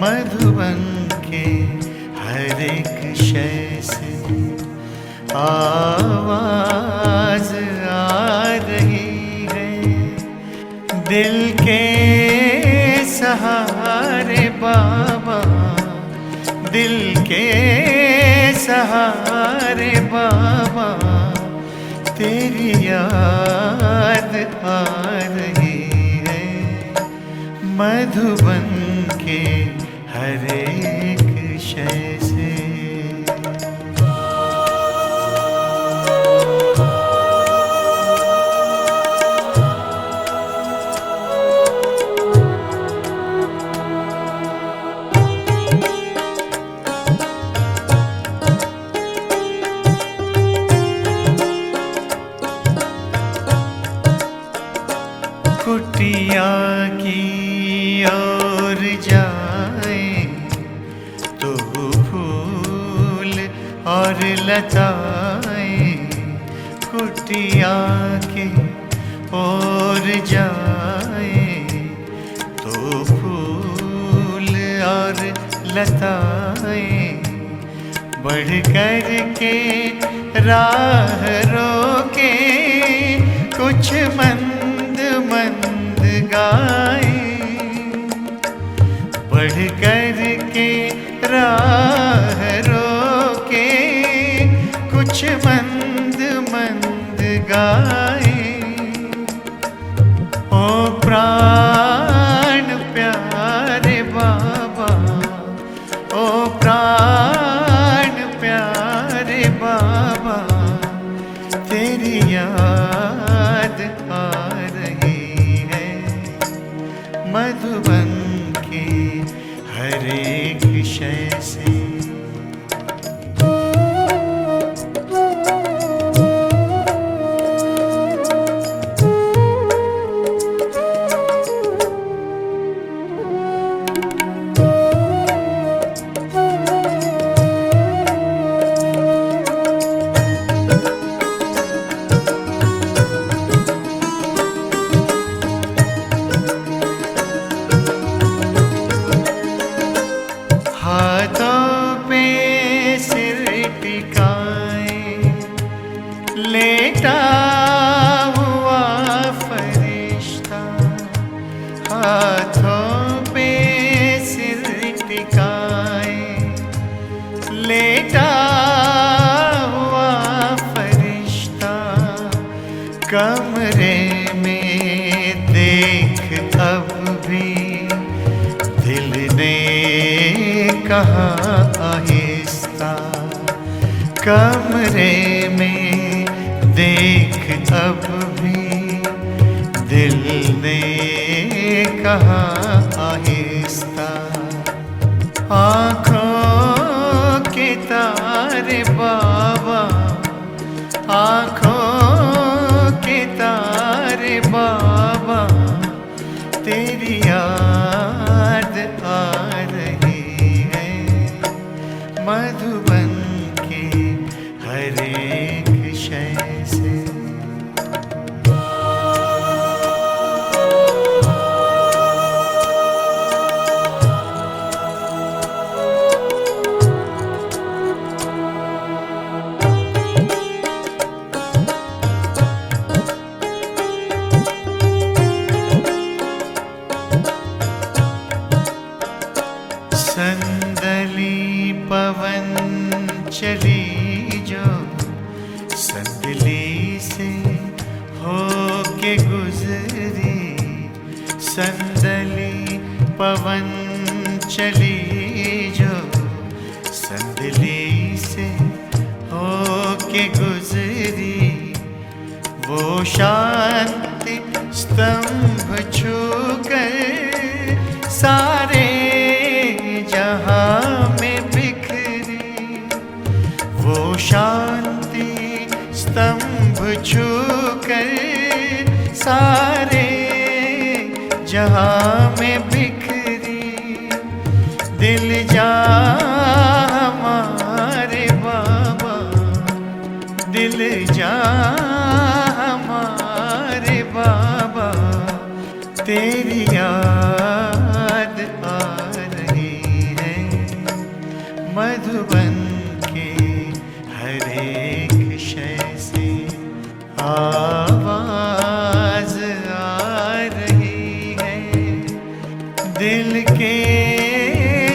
मधुबन के हर एक शय से आवाज आ रही है। दिल के सहारे बाबा, दिल के सहारे बाबा, तेरी याद आ रही है। मधुबन के हर एक शय से। कुटिया की ओर जाए तो फूल और लताएं, कुटिया की ओर जाए तो फूल और लताएं, बढ़ कर के राह रोके कुछ मंद मंद गाए। बढ़ कर के राह रोके कुछ मंद मंद गाए। ओ प्राण प्यारे बाबा, ओ प्राण प्यारे बाबा, तेरी याद आ रही है। मधुबन के हर एक शय से। हाथों पे सिर टिकाए लेटा हुआ फरिश्ता, हाथों पे सिर टिकाए लेटा हुआ फरिश्ता, कमरे में देख अब भी दिल ने कहा आहिस्ता। कमरे में देख अब भी दिल ने कहा आहिस्ता। आँखों के तारे बाबा, आँखों के तारे बाबा, तेरी याद आ रही है। मधुबन के हर एक शय से। संदली पवन चली जो संदली से होके गुजरी, संदली पवन चली जो संदली से होके गुजरी। वो शांति स्तंभ छूकर सारे जहां में बिखरी। वो शांति स्तंभ छूकर सारे जहां में बिखरी। दिल जा हमारे बाबा, दिल जा हमारे बाबा, तेरी याद आ रही मधुबन के हर एक शय से आवाज आ रही है। दिल के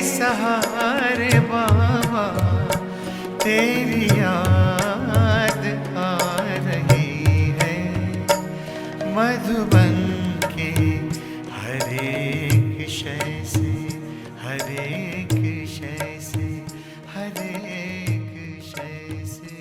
सहारे बाबा तेरी याद आ रही है। मधुबन के हर एक शय से, हर एक शय से, हर एक शय से।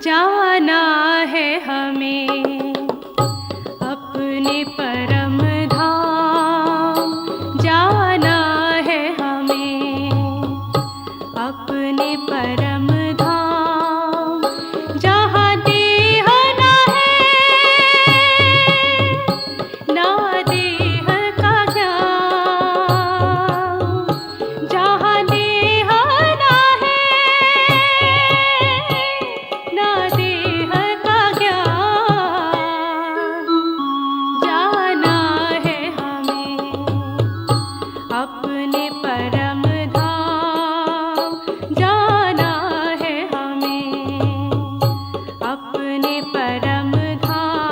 जाना है हमें अपने परम धाम, जाना है हमें अपने परम धाम, जहाँ देह ना है ना देह का ज्ञान, जहाँ देह ना है ना देह का ज्ञान, जाना है हमें अपने परम धाम, जाना है हमें अपने परम धाम।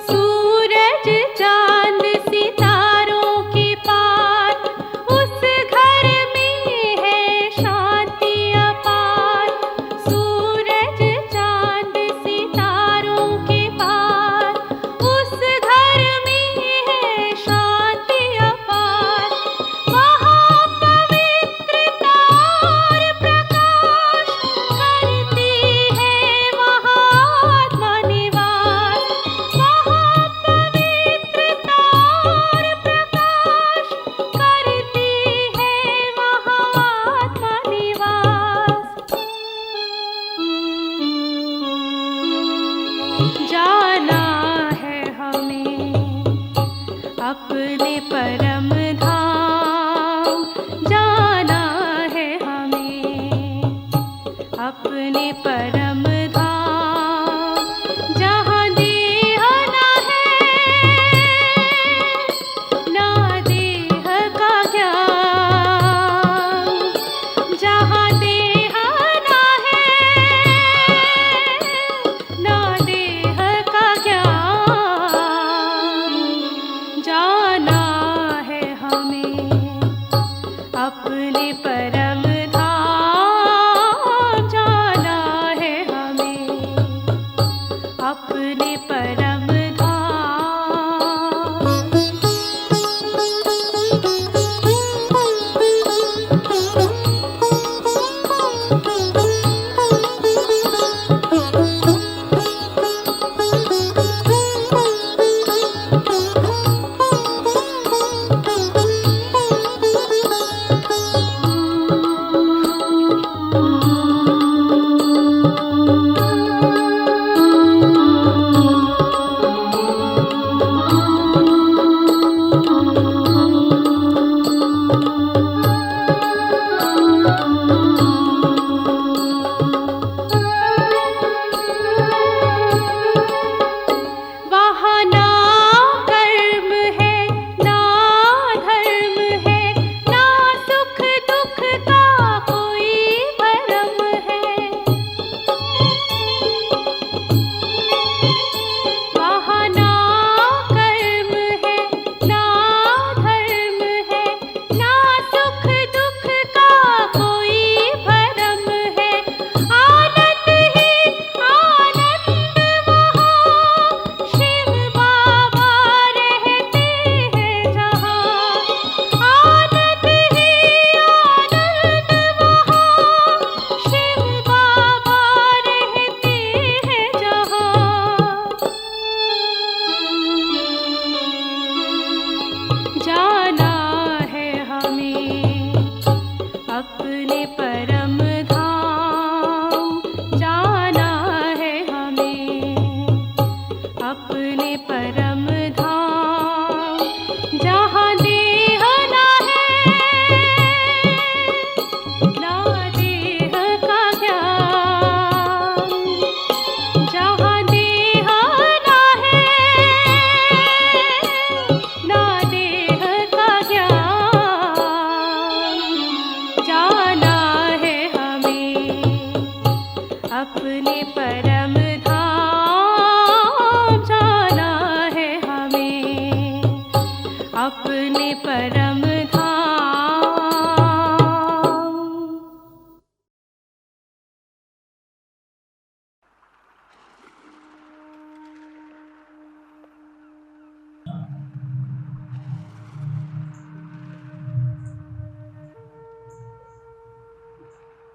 सूरज चांद सितारों के पार, उस घर में है शांति अपार। सूरज चांद सितारों के पार, उस घर में है शांति अपार। वहाँ पवित्रता और प्रकाश करती है महात्मा निवास। वहाँ पवित्रता और प्रकाश करती है महात्मा निवास। जाना है हमें अपने परम धाम, जाना है हमें अपने परम धाम, जहाँ देह ना है ना देह का ज्ञान, जहाँ देह ना है ना देह का ज्ञान, जाना है अपने परम धाम।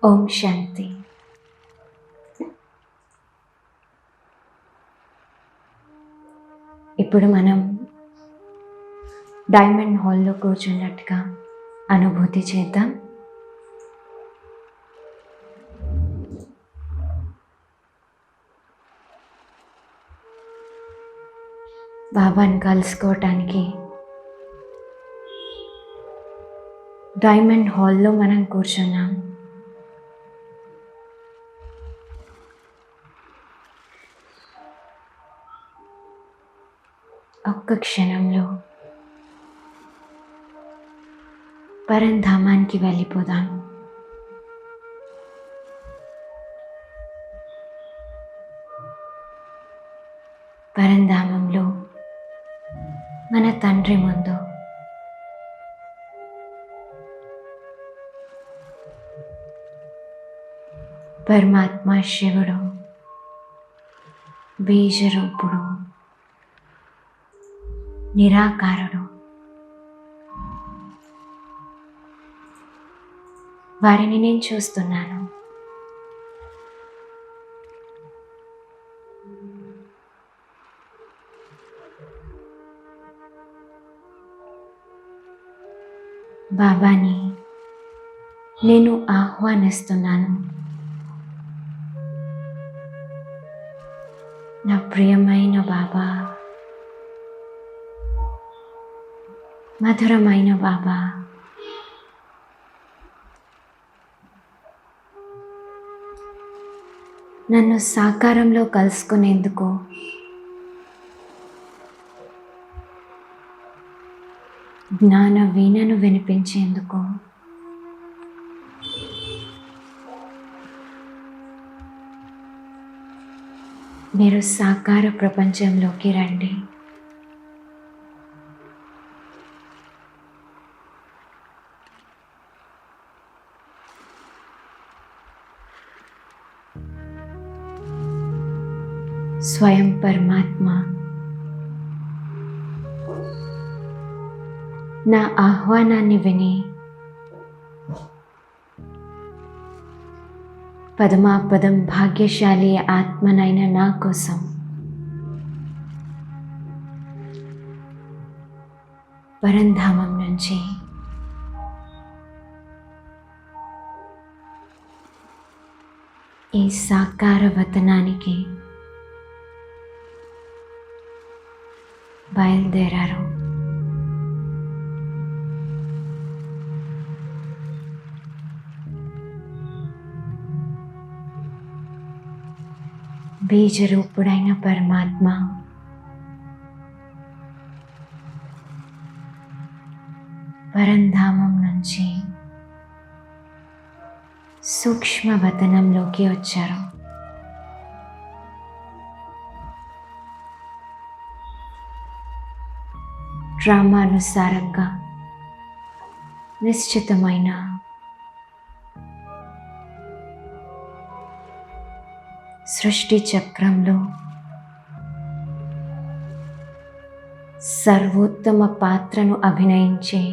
ఓం శాంతి. ఇప్పుడు మనం డైమండ్ హాల్లో కూర్చున్నట్టుగా అనుభూతి చేద్దాం. బాబాని కలుసుకోవటానికి డైమండ్ హాల్లో మనం కూర్చున్నాం. ఒక్క క్షణంలో పరంధామానికి వెళ్ళిపోదాం. పరంధామంలో మన తండ్రి ముందు పరమాత్మ శివుడు, బీజరూపుడు, నిరాకారుడు, వారిని నేను చూస్తున్నాను. బాబాని నేను ఆహ్వానిస్తున్నాను. నా ప్రియమైన బాబా, మధురమైన బాబా, నన్ను సాకారంలో కలుసుకునేందుకు జ్ఞాన వీణను వినిపించేందుకు మీరు సాకార ప్రపంచంలోకి రండి. స్వయం పరమాత్మ నా ఆహ్వానాన్ని విని పదమాపదం భాగ్యశాలి ఆత్మనైన నా కోసం పరంధామం నుంచి ఈ సాకార వతనానికి బయలుదేరారు. బీజరూపుడైన పరమాత్మ పరంధామం నుంచి సూక్ష్మ వతనంలోకి వచ్చారు. డ్రామానుసారంగా నిశ్చితమైన సృష్టి చక్రంలో సర్వోత్తమ పాత్రను అభినయించే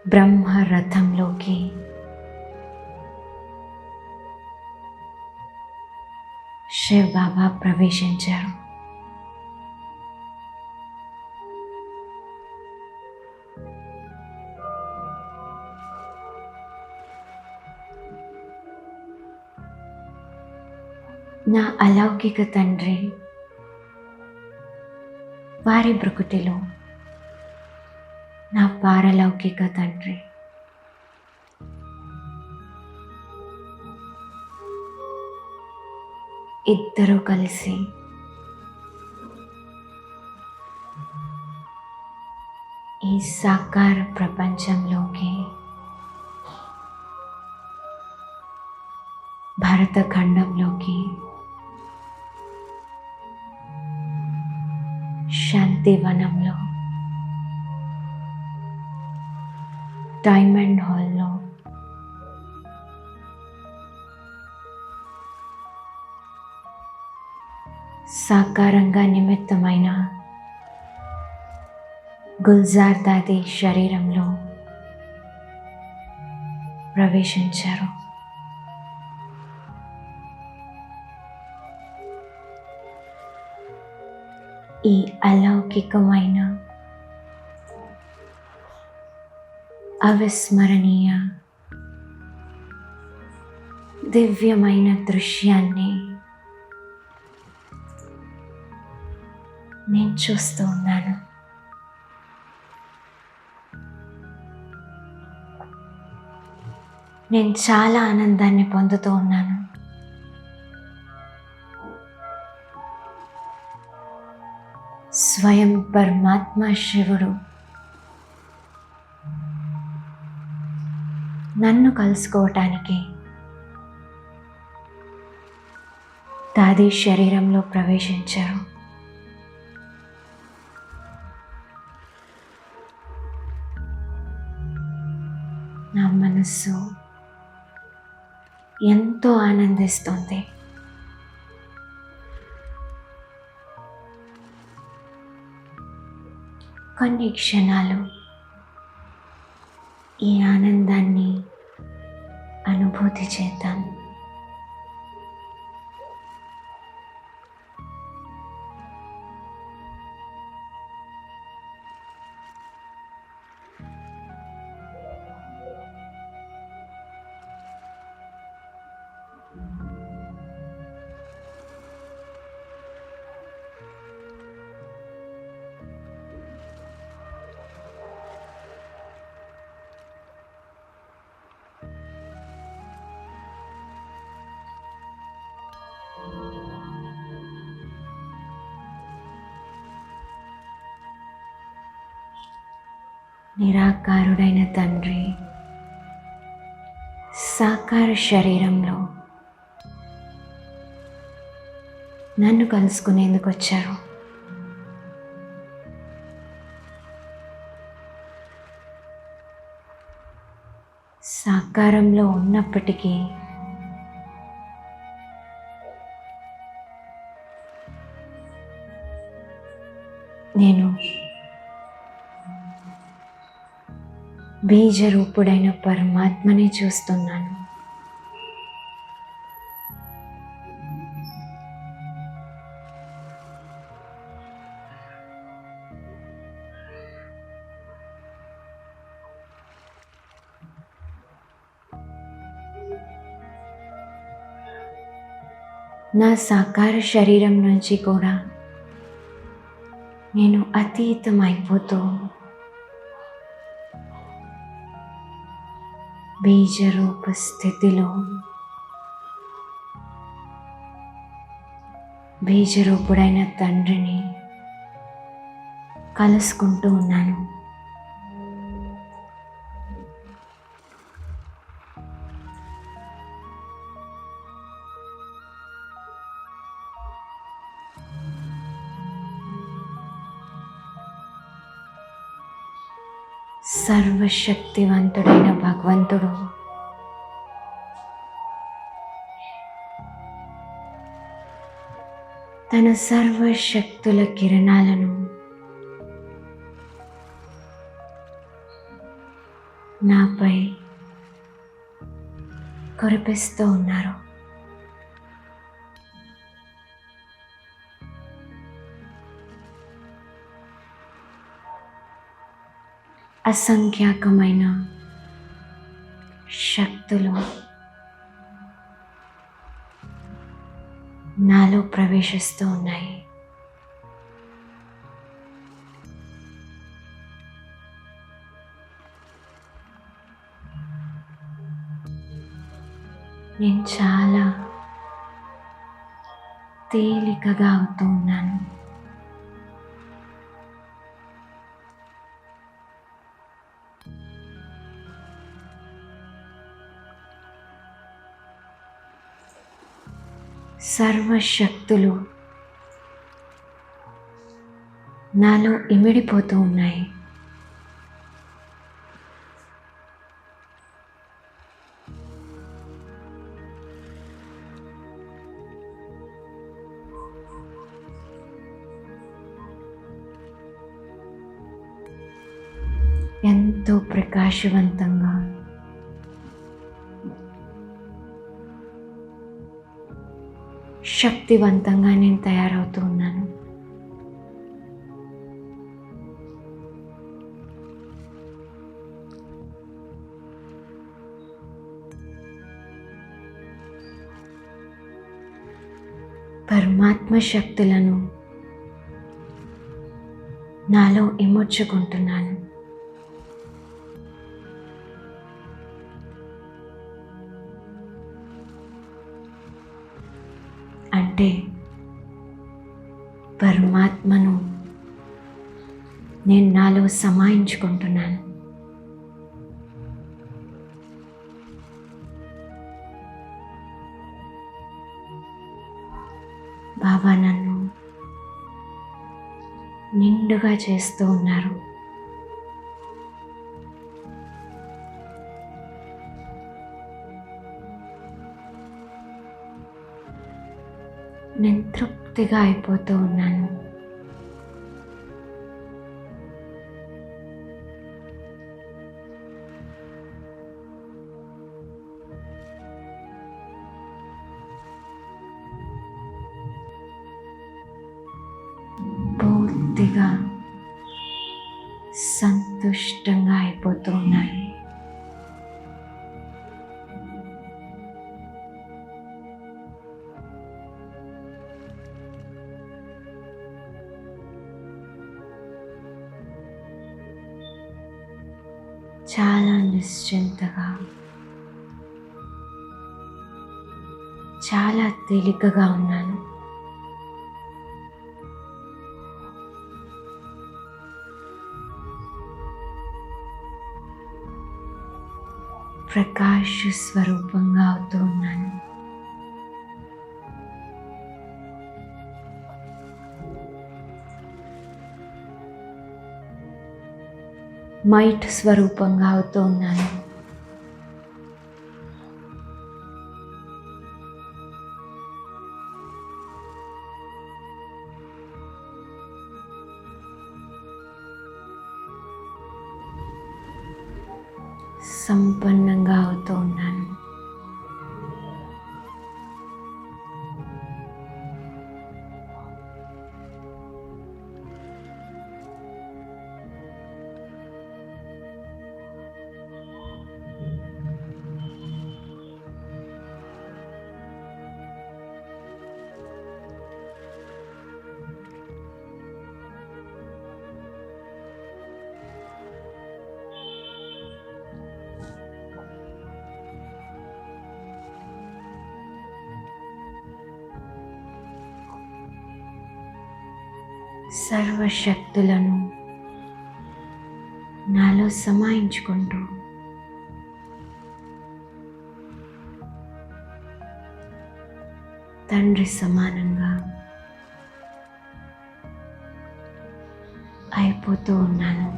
బ్రహ్మరథంలోకి శివ్ బాబా ప్రవేశించారు. నా అలౌకిక తండ్రి వారి బ్రుకుటిలో నా పారలౌకిక తండ్రి ఇద్దరూ కలిసి ఈ సాకార ప్రపంచంలోకి భారతఖండంలోకి శాంతివనంలో, డైమండ్ హాల్లో, సాకారంగా నిమిత్తమైన గుల్జార్ దాది శరీరంలో ప్రవేశించారు. ఈ అలౌకికమైన అవిస్మరణీయ దివ్యమైన దృశ్యాన్ని నేను చూస్తూ ఉన్నాను. నేను చాలా ఆనందాన్ని పొందుతూ ఉన్నాను. స్వయం పరమాత్మ శివుడు నన్ను కలుసుకోవటానికి దాది శరీరంలో ప్రవేశించారు. నా మనస్సు ఎంతో ఆనందిస్తుంది. కొన్ని క్షణాలు ఈ ఆనందాన్ని అనుభూతి చేద్దాం. నిరాకారుడైన తండ్రి సాకార శరీరంలో నన్ను కలుసుకునేందుకు వచ్చారు. సాకారంలో ఉన్నప్పటికీ నేను బీజరూపుడైన పరమాత్మని చూస్తున్నాను. నా సాకార శరీరం నుంచి కూడా నేను అతీతమైపోతూ బీజరూప స్థితిలో బీజరూపుడైన తండ్రిని కలుసుకుంటూ ఉన్నాను. సర్వశక్తివంతుడైన భగవంతుడు తన సర్వశక్తుల కిరణాలను నాపై కురిపిస్తూ ఉన్నారు. అసంఖ్యాకమైన శక్తులు నాలో ప్రవేశిస్తూ ఉన్నాయి. నేను చాలా తేలికగా అవుతూ ఉన్నాను. సర్వశక్తులు నాలో ఇమిడిపోతూ ఉన్నాయి. ఎంతో ప్రకాశవంతంగా, శక్తివంతంగా నేను తయారవుతూ ఉన్నాను. పరమాత్మ శక్తులను నాలో ఇమర్చుకుంటున్నాను. అంటే పరమాత్మను నేను నాలో సమాయించుకుంటున్నాను. బాబా నన్ను నిండుగా చేస్తూ ఉన్నారు. నేను తృప్తిగా అయిపోతూ ఉన్నాను. పూర్తిగా సంతుష్టంగా అయిపోతూ ఉన్నాను. చాలా నిశ్చింతగా, చాలా తేలికగా ఉన్నాను. ప్రకాశ స్వరూపంగా అవుతూ ఉన్నాను. మైట్ స్వరూపంగా అవుతూ ఉన్నాను. సంపన్నంగా అవుతూ ఉన్నాను. సర్వశక్తులను నాలో సమాయించుకుంటూ తండ్రి సమానంగా అయిపోతూ ఉన్నాను.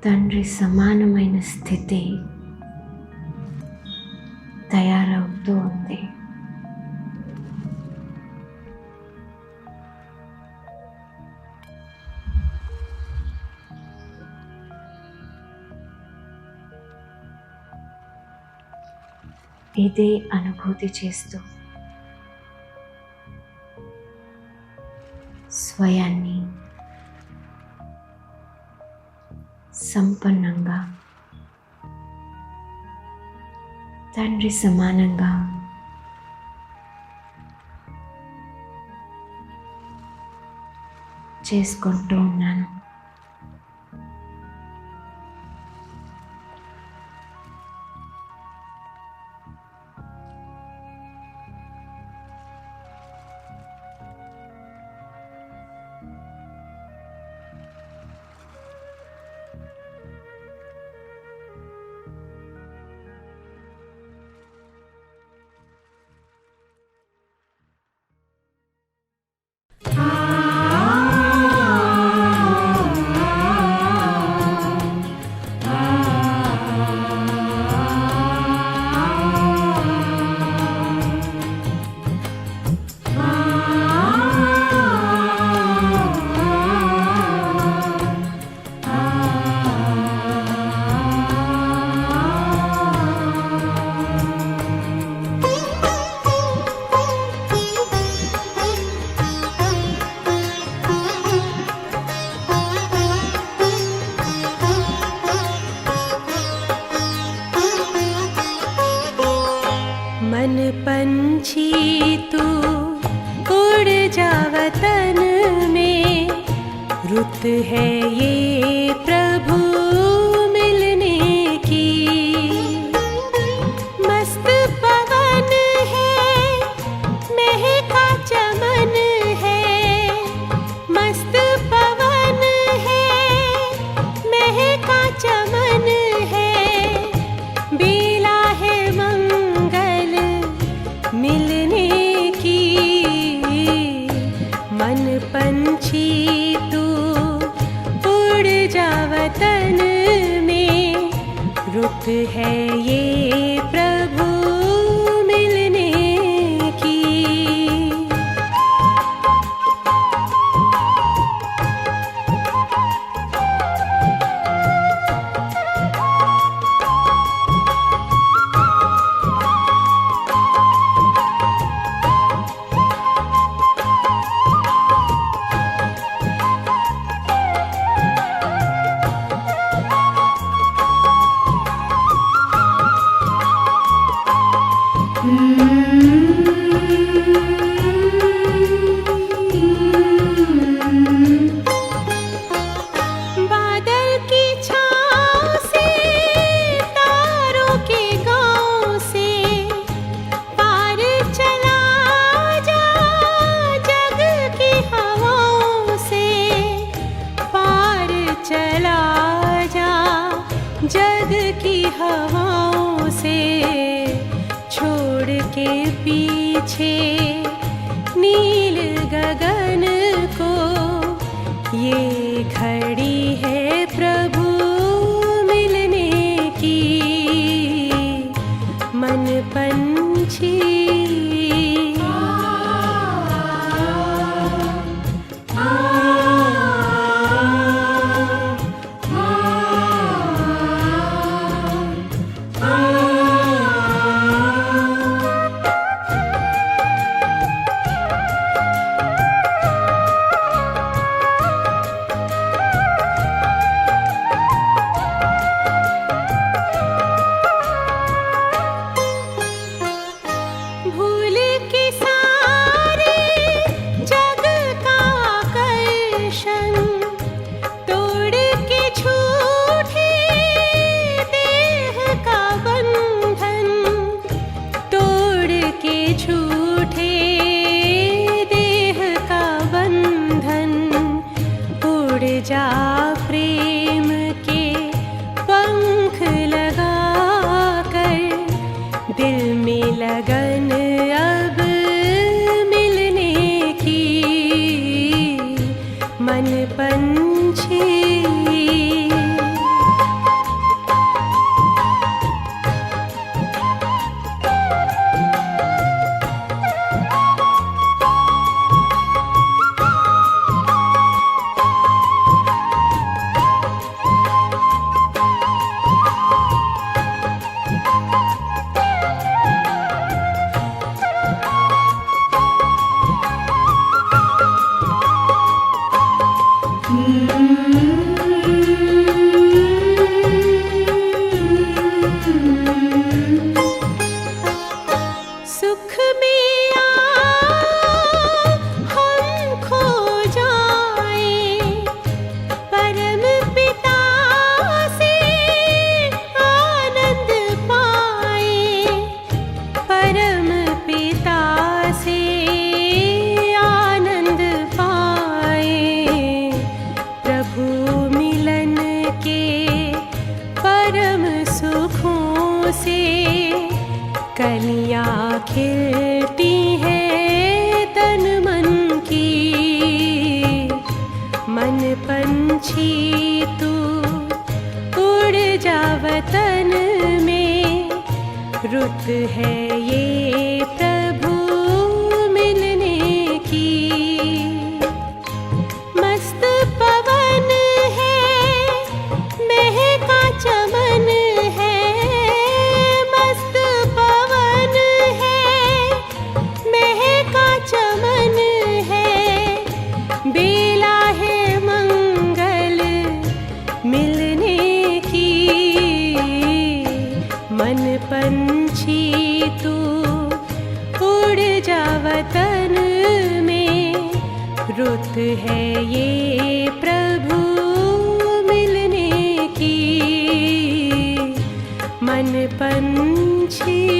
తండ్రి సమానమైన స్థితి తయారవుతూ ఉంది. ఇదే అనుభూతి చేస్తూ స్వయాన్ని సంపన్నంగా, తండ్రి సమానంగా చేసుకుంటూ ఉన్నాను. रुत है ये प्रभु मिलने की। मस्त पवन है महका चमन है, मस्त पवन है महका चमन है। बेला है मंगल मिलने की। मन पंछी तू उड़ जा वतन में, रुत है ये प्रभु मिलने की। बादल की छाँव से, तारों के गाँव से, पार चला जा जग की हवाओं से, पार चला जा जग की हवाओं से। छोड़ के पीछे नील गगन को, ये घड़ी है प्रभु मिलने की। मन पंछी भूल के सारे जग का आकर्षण, तोड़ के झूठे देह का बंधन, तोड़ के झूठे देह का बंधन। उड़ जा प्रेम के पंख लगा कर, दिल में लगन अब मिलने की। मन पंछी सुख में हम खो जाए, परम पिता से आनंद पाए, परम पिता से आनंद पाए। प्रभु मिलन के परम सुखों से कलियां खिलती हैं तन मन की। मन पंछी तू उड़ जा वतन में, रुत है ये प्रभु मिलने की। मस्त पवन है महका चमन है, मस्त पवन है महका चमन है। बेला है मंगल मिलने की। मन पंछी तू उड़ जा वतन में, रुत है ये प्रभु में पंछी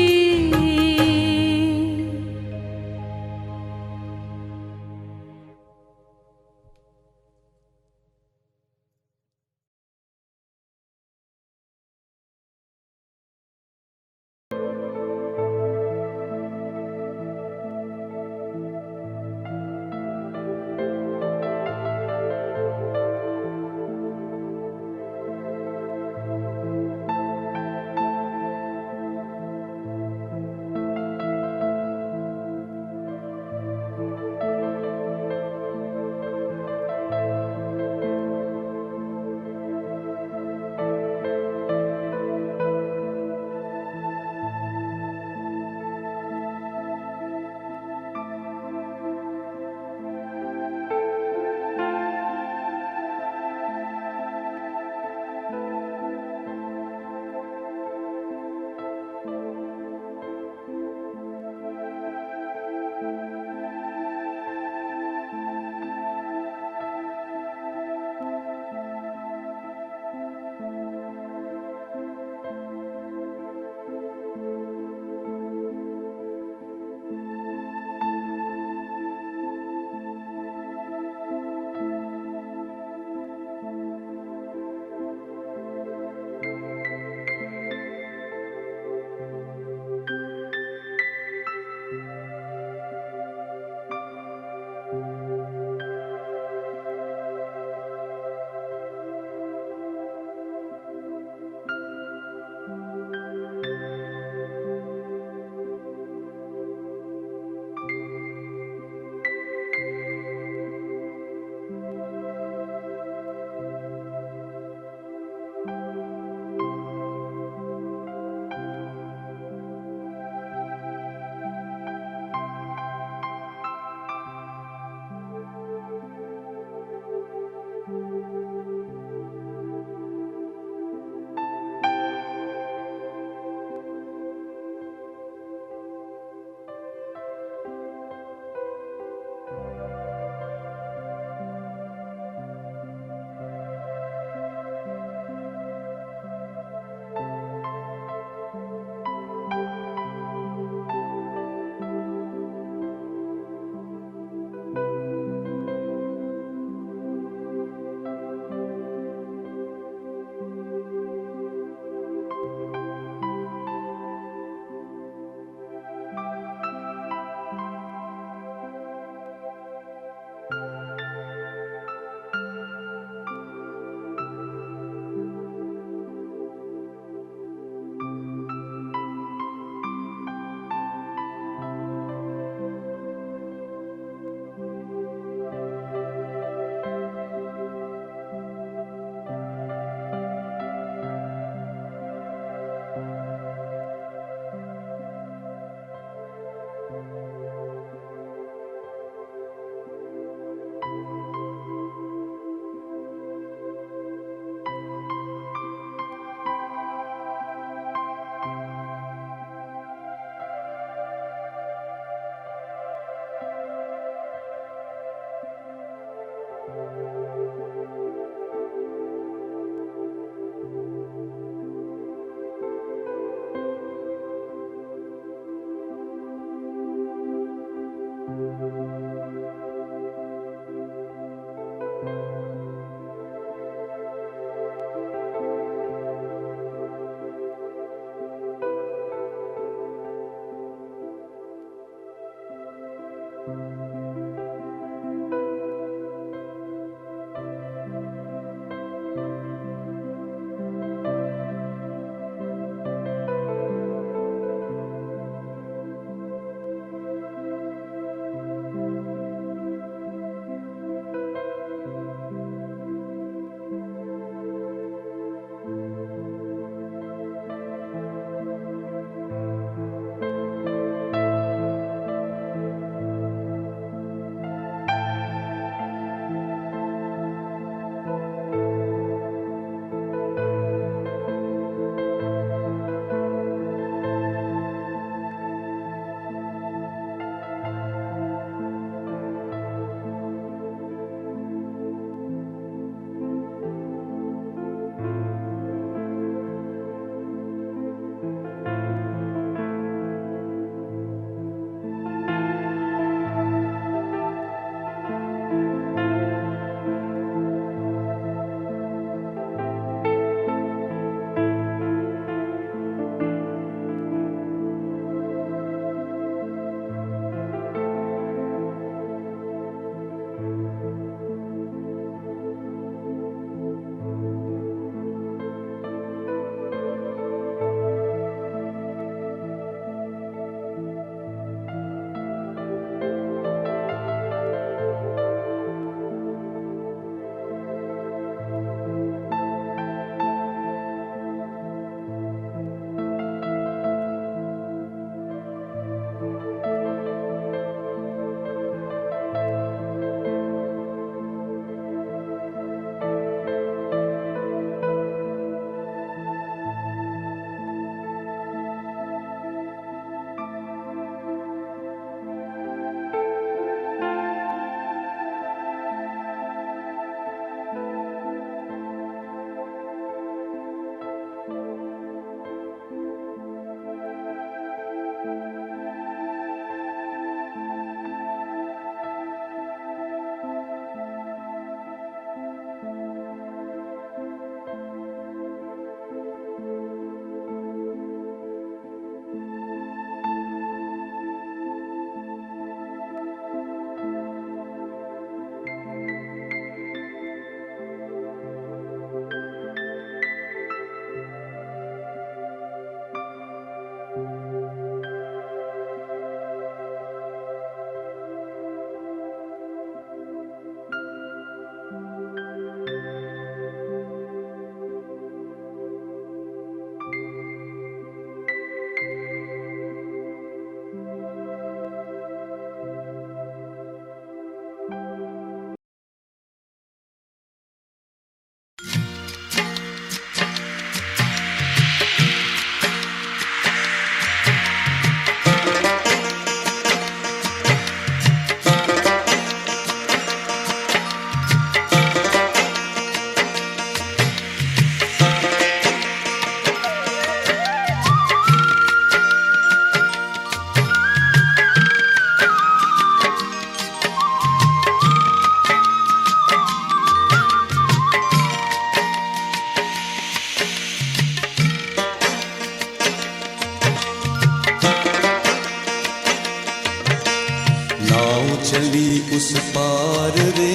चली उस पार रे,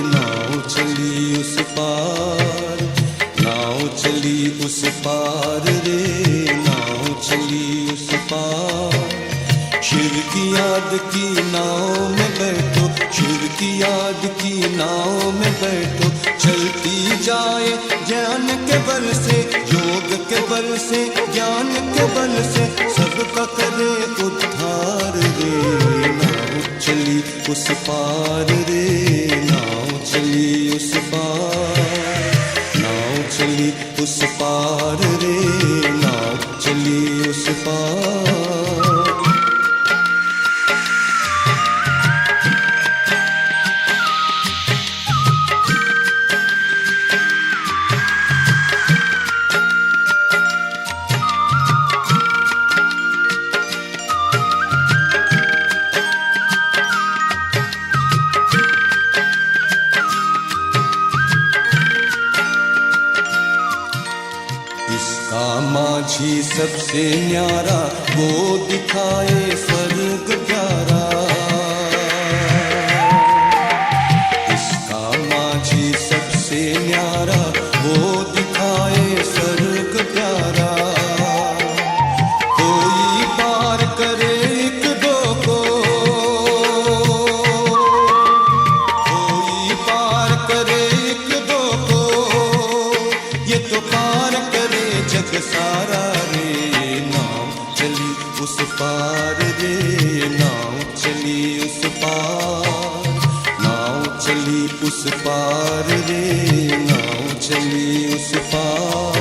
नाव चली उस पार, नाव चली उस पार रे, नाव चली उस पार। शिव की याद की नाव में बैठो, शिव की याद की नाव में बैठो, चलती जाए ज्ञान के बल से, योग के बल से, ज्ञान के बल से, सबका करे उद्धार रे। नाव चली उस पार रे, नाव चली उस पार, नाव चली उस पार रे, नाव चली उस पार। माझी सबसे न्यारा, वो दिखाए स्वर्ग प्यारा। इसका माझी सबसे न्यारा, वो दिखाए स्वर्ग प्यारा। कोई पार करे एक दो को, कोई पार करे एक दो को, ये तो पार करे जग सारा रे। नाव चली उस पार रे, नाव चली उस पार, नाव चली उस पार रे, नाव चली उस पार।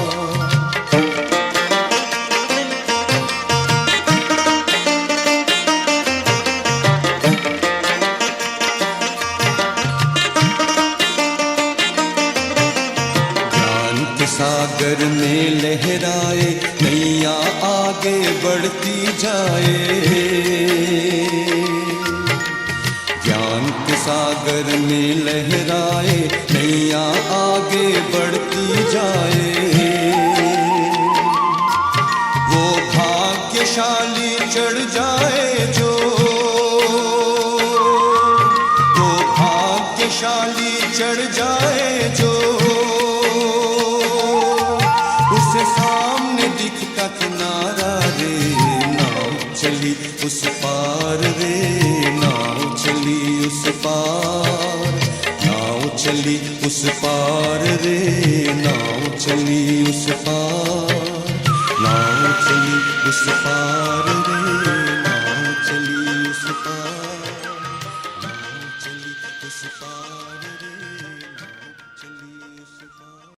सागर में लहराए नैया आगे बढ़ती जाए, ज्ञान के सागर में लहराए नैया आगे बढ़ती जाए। वो भाग्यशाली चढ़ जाए जो, वो भाग्यशाली चढ़ जाए जो, उसे सामने दिखता किनारा रे। नाव चली उस पार रे, नाव चली उस पार, नाव चली उस पार रे, नाव चली उस पार, नाव चली उस पार रे, नाव चली उस पार, नाव चली उस पार रे, नाव चली उस पार।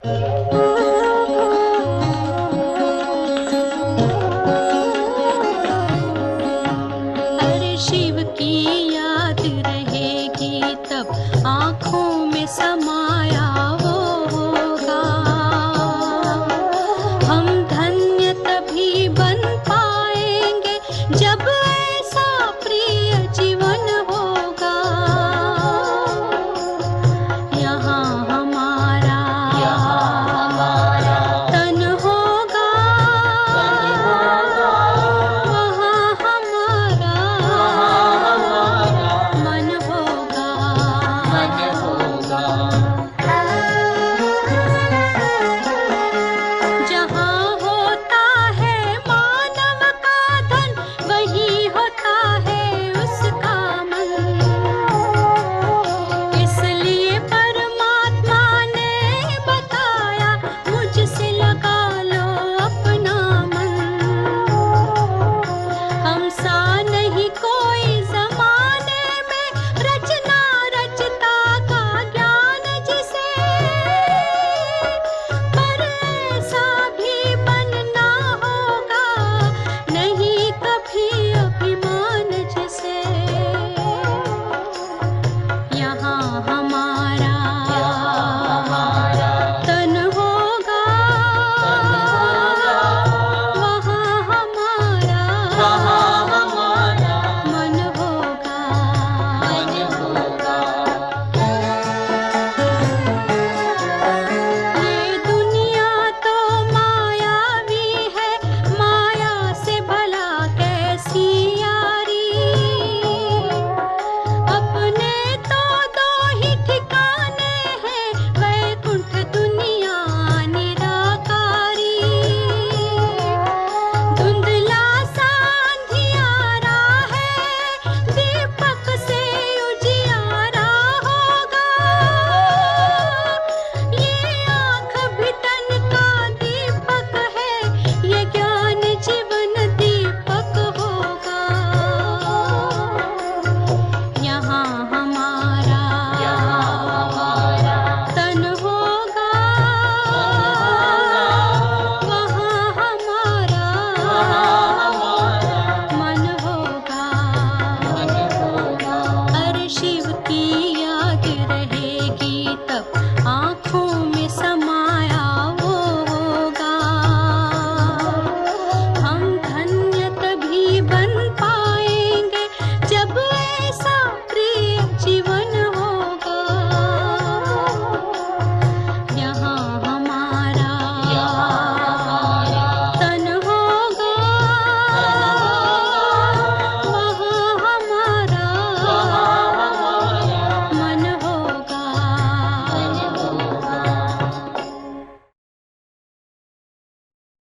છે